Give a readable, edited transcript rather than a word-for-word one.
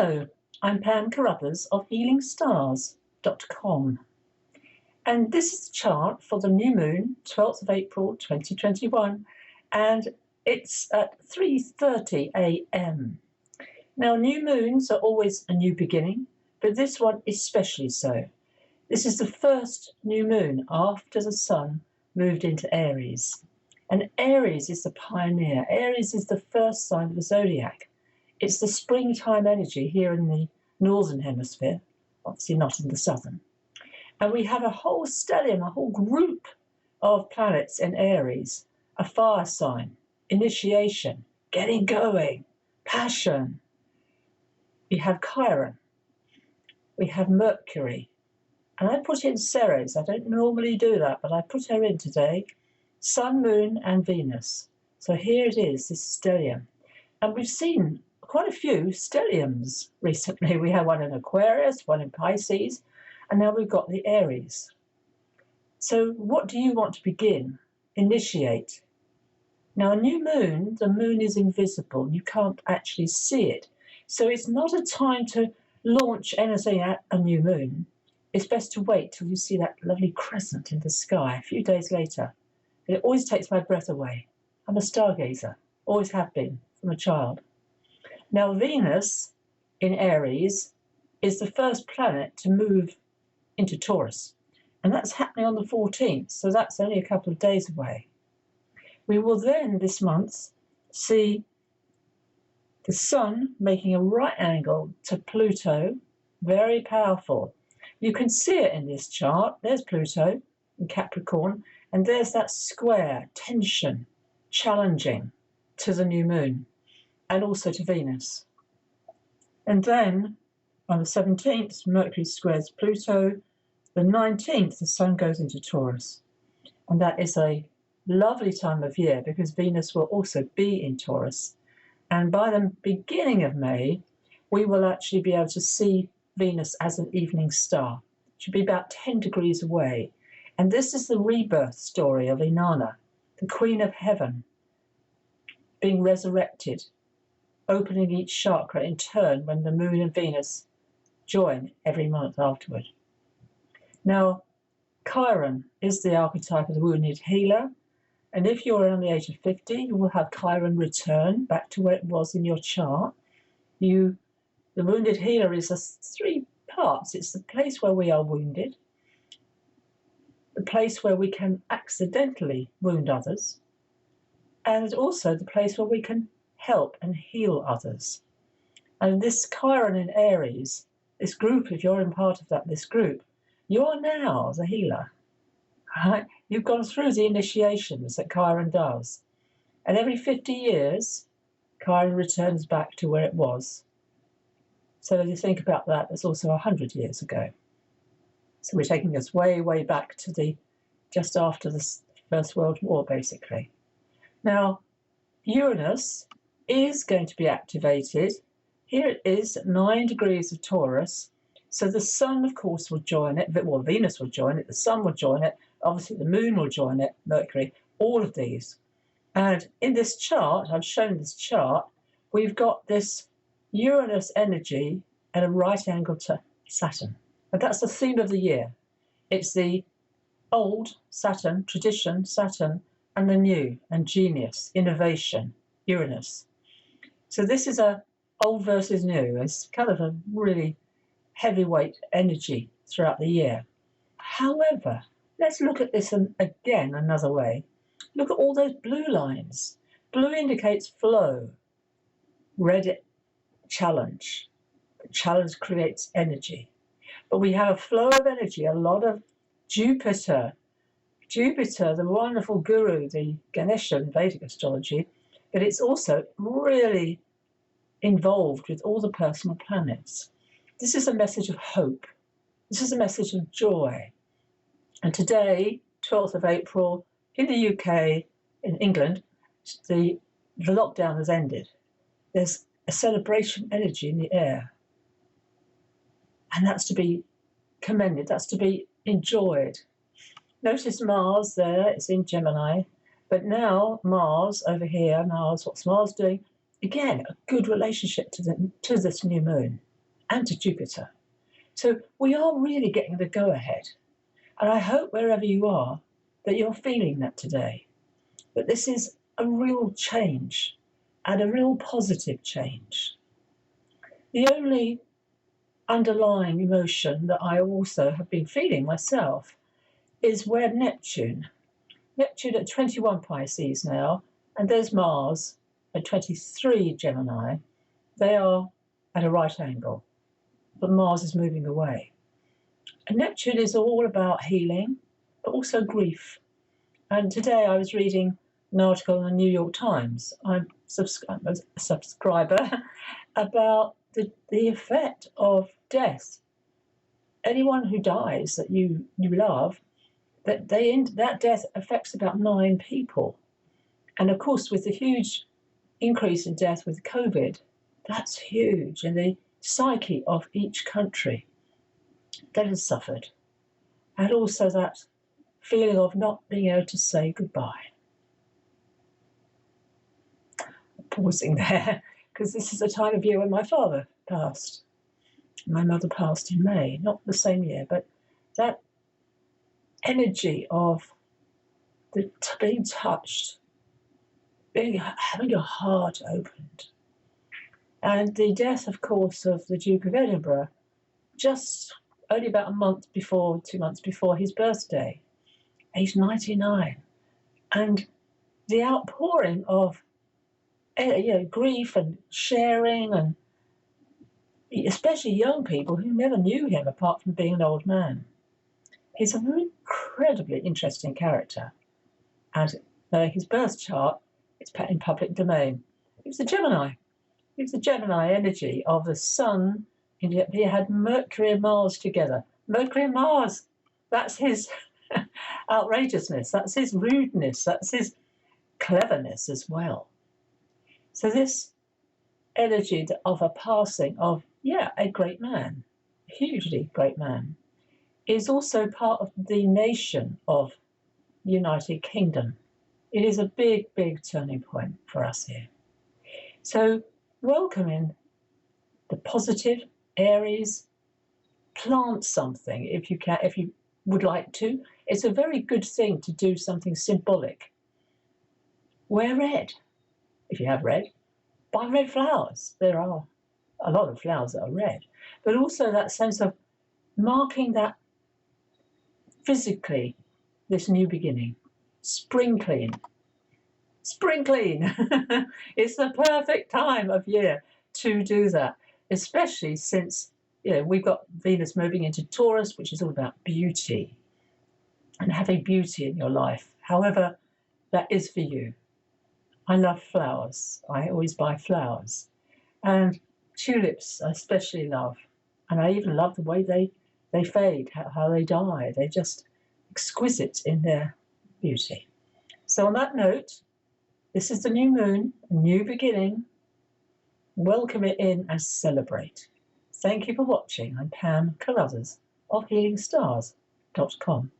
Hello, I'm Pam Carruthers of healingstars.com, and this is the chart for the new moon, 12th of April 2021, and it's at 3:30 a.m. Now, new moons are always a new beginning, but this one especially so. This is the first new moon after the sun moved into Aries, and Aries is the pioneer. Aries is the first sign of the zodiac. It's the springtime energy here in the northern hemisphere, obviously not in the southern. And we have a whole stellium, a whole group of planets in Aries, a fire sign, initiation, getting going, passion. We have Chiron, we have Mercury, and I put in Ceres. I don't normally do that, but I put her in today. Sun, Moon, and Venus. So here it is, this stellium. And we've seen quite a few stelliums recently. We had one in Aquarius, one in Pisces, and now we've got the Aries. So what do you want to begin? Initiate. Now, a new moon, the moon is invisible. You can't actually see it. So it's not a time to launch anything at a new moon. It's best to wait till you see that lovely crescent in the sky a few days later. And it always takes my breath away. I'm a stargazer, always have been from a child. Now, Venus in Aries is the first planet to move into Taurus, and that's happening on the 14th, so that's only a couple of days away. We will then, this month, see the Sun making a right angle to Pluto, very powerful. You can see it in this chart. There's Pluto in Capricorn, and there's that square, tension, challenging to the new moon, and also to Venus. And then on the 17th, Mercury squares Pluto. The 19th, the Sun goes into Taurus. And that is a lovely time of year because Venus will also be in Taurus. And by the beginning of May, we will actually be able to see Venus as an evening star. It should be about 10 degrees away. And this is the rebirth story of Inanna, the Queen of Heaven, being resurrected, opening each chakra in turn when the Moon and Venus join every month afterward. Now, Chiron is the archetype of the wounded healer, and if you're around the age of 50, you will have Chiron return back to where it was in your chart. The wounded healer is three parts. It's the place where we are wounded, the place where we can accidentally wound others, and also the place where we can help and heal others. And this Chiron in Aries, this group, if you're in part of this group, you're now the healer. Right? You've gone through the initiations that Chiron does. And every 50 years, Chiron returns back to where it was. So if you think about that, that's also 100 years ago. So we're taking us way, way back to just after the First World War, basically. Now, Uranus is going to be activated. Here it is at 9 degrees of Taurus. So the Sun, of course, will join it. Well, Venus will join it. The Sun will join it. Obviously, the Moon will join it, Mercury, all of these. And in this chart, I've shown this chart, we've got this Uranus energy at a right angle to Saturn. And that's the theme of the year. It's the old Saturn, tradition, Saturn, and the new and genius, innovation, Uranus. So this is a old versus new. It's kind of a really heavyweight energy throughout the year. However, let's look at this again another way. Look at all those blue lines. Blue indicates flow. Red, challenge. Challenge creates energy. But we have a flow of energy, a lot of Jupiter. Jupiter, the wonderful guru, the Ganesha in Vedic astrology, but it's also really involved with all the personal planets. This is a message of hope. This is a message of joy. And today, 12th of April, in the UK, in England, the lockdown has ended. There's a celebration energy in the air. And that's to be commended, that's to be enjoyed. Notice Mars there, it's in Gemini. But now Mars over here, what's Mars doing? Again, a good relationship to this new moon. and to Jupiter. So we are really getting the go-ahead. And I hope wherever you are that you're feeling that today, that this is a real change and a real positive change. The only underlying emotion that I also have been feeling myself is where Neptune at 21 Pisces now, and there's Mars at 23 Gemini. They are at a right angle, but Mars is moving away. And Neptune is all about healing, but also grief. And today I was reading an article in the New York Times. I'm a subscriber about the effect of death. Anyone who dies that you love, that death affects about 9 people. And of course, with the huge increase in death with COVID, that's huge in the psyche of each country that has suffered. And also that feeling of not being able to say goodbye. Pausing there, because this is a time of year when my father passed. My mother passed in May, not the same year, but that energy of being touched, having your heart opened. And the death, of course, of the Duke of Edinburgh, just only about 2 months before his birthday, age 99. And the outpouring of grief and sharing, and especially young people who never knew him apart from being an old man. He's an incredibly interesting character. And his birth chart is in public domain. He was a Gemini. He was the Gemini energy of the sun. He had Mercury and Mars together. Mercury and Mars, that's his outrageousness, that's his rudeness, that's his cleverness as well. So this energy of a passing of, a great man, a hugely great man, is also part of the nation of the United Kingdom. It is a big, big turning point for us here. So welcoming the positive, Aries, plant something if you can, if you would like to. It's a very good thing to do something symbolic. Wear red, if you have red. Buy red flowers. There are a lot of flowers that are red, but also that sense of marking that physically, this new beginning. Spring clean. Spring clean. It's the perfect time of year to do that, especially since we've got Venus moving into Taurus, which is all about beauty and having beauty in your life, however that is for you. I love flowers. I always buy flowers. And tulips I especially love. And I even love the way they fade, how they die. They're just exquisite in their beauty. So on that note, this is the new moon, a new beginning. Welcome it in and celebrate. Thank you for watching. I'm Pam Carruthers of HealingStars.com.